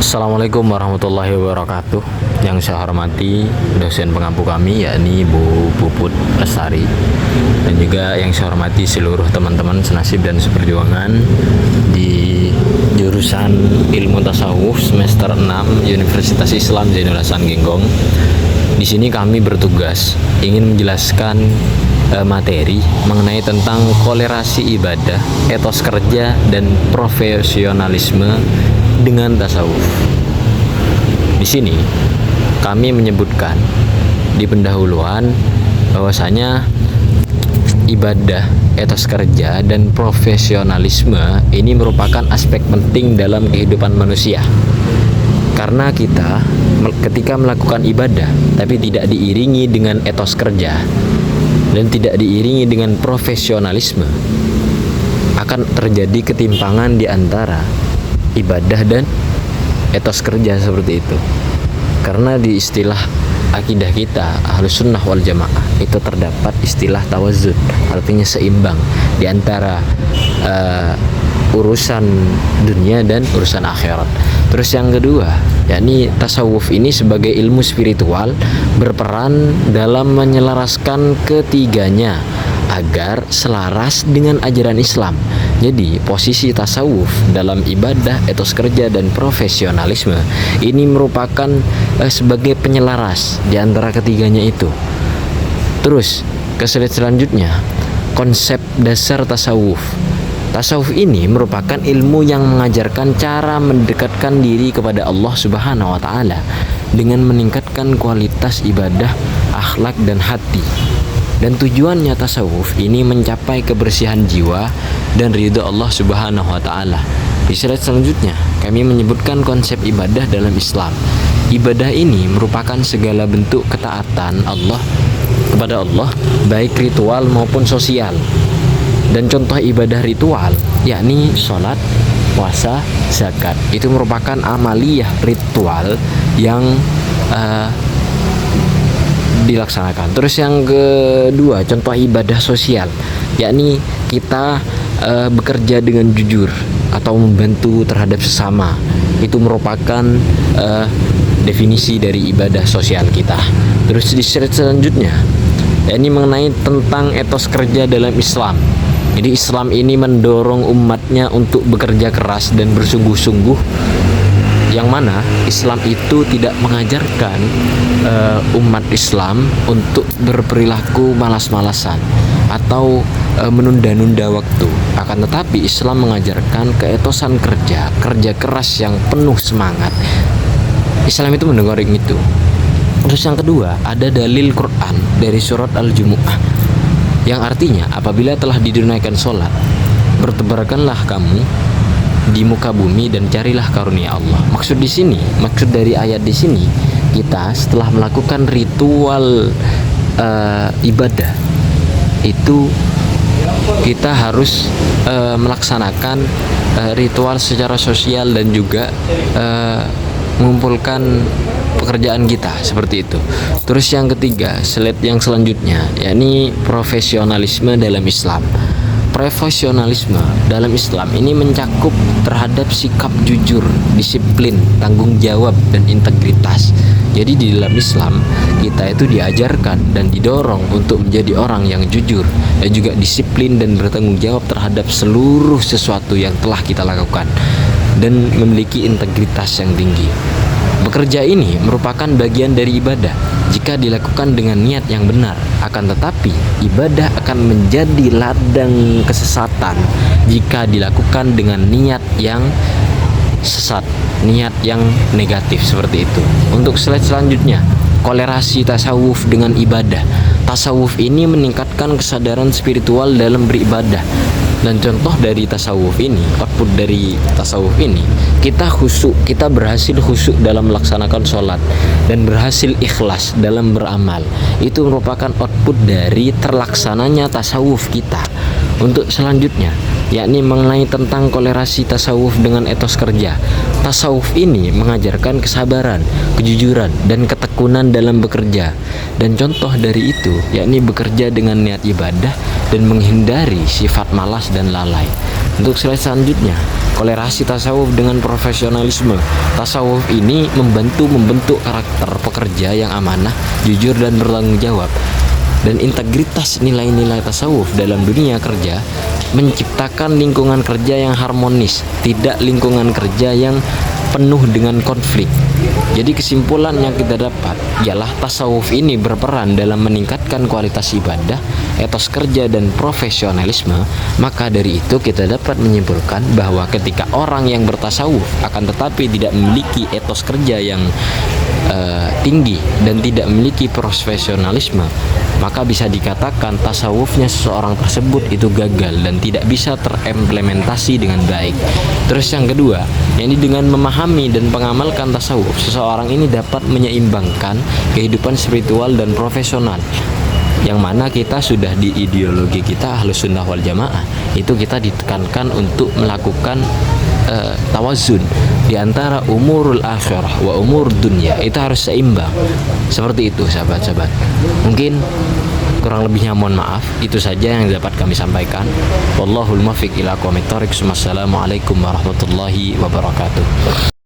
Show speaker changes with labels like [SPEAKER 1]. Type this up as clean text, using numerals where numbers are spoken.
[SPEAKER 1] Assalamualaikum warahmatullahi wabarakatuh. Yang saya hormati dosen pengampu kami, yakni Bu Puput Lestari, dan juga yang saya hormati seluruh teman-teman senasib dan seperjuangan di jurusan Ilmu Tasawuf semester 6 Universitas Islam Zainul Hasan Genggong. Di sini kami bertugas ingin menjelaskan materi mengenai tentang kolerasi ibadah, etos kerja, dan profesionalisme dengan tasawuf. Di sini kami menyebutkan di pendahuluan bahwasanya ibadah, etos kerja, dan profesionalisme ini merupakan aspek penting dalam kehidupan manusia. Karena kita ketika melakukan ibadah tapi tidak diiringi dengan etos kerja dan tidak diiringi dengan profesionalisme, akan terjadi ketimpangan di antara ibadah dan etos kerja seperti itu. Karena di istilah akidah kita Ahlus Sunnah wal Jamaah itu terdapat istilah tawazun, artinya seimbang di antara urusan dunia dan urusan akhirat. Terus yang kedua, yakni tasawuf ini sebagai ilmu spiritual berperan dalam menyelaraskan ketiganya agar selaras dengan ajaran Islam. Jadi posisi tasawuf dalam ibadah, etos kerja, dan profesionalisme ini merupakan sebagai penyelaras di antara ketiganya itu. Terus ke slide selanjutnya, konsep dasar tasawuf. Tasawuf ini merupakan ilmu yang mengajarkan cara mendekatkan diri kepada Allah Subhanahu wa taala dengan meningkatkan kualitas ibadah, akhlak, dan hati. Dan tujuannya tasawuf ini mencapai kebersihan jiwa dan ridha Allah Subhanahu wa taala. Di slide selanjutnya, kami menyebutkan konsep ibadah dalam Islam. Ibadah ini merupakan segala bentuk ketaatan Allah kepada Allah, baik ritual maupun sosial. Dan contoh ibadah ritual yakni sholat, puasa, zakat. Itu merupakan amaliyah ritual yang dilaksanakan. Terus yang kedua, contoh ibadah sosial, yakni kita bekerja dengan jujur atau membantu terhadap sesama. Itu merupakan definisi dari ibadah sosial kita. Terus di slide selanjutnya, yakni mengenai tentang etos kerja dalam Islam. Jadi Islam ini mendorong umatnya untuk bekerja keras dan bersungguh-sungguh, yang mana Islam itu tidak mengajarkan umat Islam untuk berperilaku malas-malasan atau menunda-nunda waktu. Akan tetapi Islam mengajarkan keetosan kerja keras yang penuh semangat. Islam itu mendorong itu. Terus yang kedua, ada dalil Quran dari surat Al-Jumu'ah yang artinya apabila telah didunaikan sholat, bertebarkanlah kamu di muka bumi dan carilah karunia Allah. Maksud dari ayat di sini, kita setelah melakukan ritual ibadah itu kita harus melaksanakan ritual secara sosial dan juga mengumpulkan pekerjaan kita seperti itu. Terus yang ketiga, slide yang selanjutnya, yakni profesionalisme dalam Islam. Profesionalisme dalam Islam ini mencakup terhadap sikap jujur, disiplin, tanggung jawab, dan integritas. Jadi di dalam Islam kita itu diajarkan dan didorong untuk menjadi orang yang jujur dan juga disiplin dan bertanggung jawab terhadap seluruh sesuatu yang telah kita lakukan dan memiliki integritas yang tinggi. Bekerja ini merupakan bagian dari ibadah jika dilakukan dengan niat yang benar. Akan tetapi ibadah akan menjadi ladang kesesatan jika dilakukan dengan niat yang sesat, niat yang negatif seperti itu. Untuk slide selanjutnya, kolerasi tasawuf dengan ibadah. Tasawuf ini meningkatkan kesadaran spiritual dalam beribadah. Dan contoh dari tasawuf ini, output dari tasawuf ini, kita berhasil khusyuk dalam melaksanakan sholat dan berhasil ikhlas dalam beramal. Itu merupakan output dari terlaksananya tasawuf kita. Untuk selanjutnya, yakni mengenai tentang kolerasi tasawuf dengan etos kerja. Tasawuf ini mengajarkan kesabaran, kejujuran, dan ketekunan dalam bekerja. Dan contoh dari itu, yakni bekerja dengan niat ibadah dan menghindari sifat malas dan lalai. Untuk slide selanjutnya, kolerasi tasawuf dengan profesionalisme. Tasawuf ini membentuk karakter pekerja yang amanah, jujur dan bertanggung jawab. Dan integritas nilai-nilai tasawuf dalam dunia kerja menciptakan lingkungan kerja yang harmonis, tidak lingkungan kerja yang penuh dengan konflik. Jadi kesimpulan yang kita dapat ialah tasawuf ini berperan dalam meningkatkan kualitas ibadah, etos kerja dan profesionalisme. Maka dari itu kita dapat menyimpulkan bahwa ketika orang yang bertasawuf akan tetapi tidak memiliki etos kerja yang tinggi dan tidak memiliki profesionalisme, maka bisa dikatakan tasawufnya seseorang tersebut itu gagal dan tidak bisa terimplementasi dengan baik. Terus yang kedua, yakni dengan memahami dan mengamalkan tasawuf, seseorang ini dapat menyeimbangkan kehidupan spiritual dan profesional, yang mana kita sudah di ideologi kita Ahlus Sunnah wal Jamaah itu kita ditekankan untuk melakukan tawazun di antara umurul akhirah wa umur dunia, itu harus seimbang. Seperti itu sahabat-sahabat. Mungkin kurang lebihnya mohon maaf. Itu saja yang dapat kami sampaikan. Wallahul muwaffiq ila aqwamit thoriq. Wassalamualaikum warahmatullahi wabarakatuh.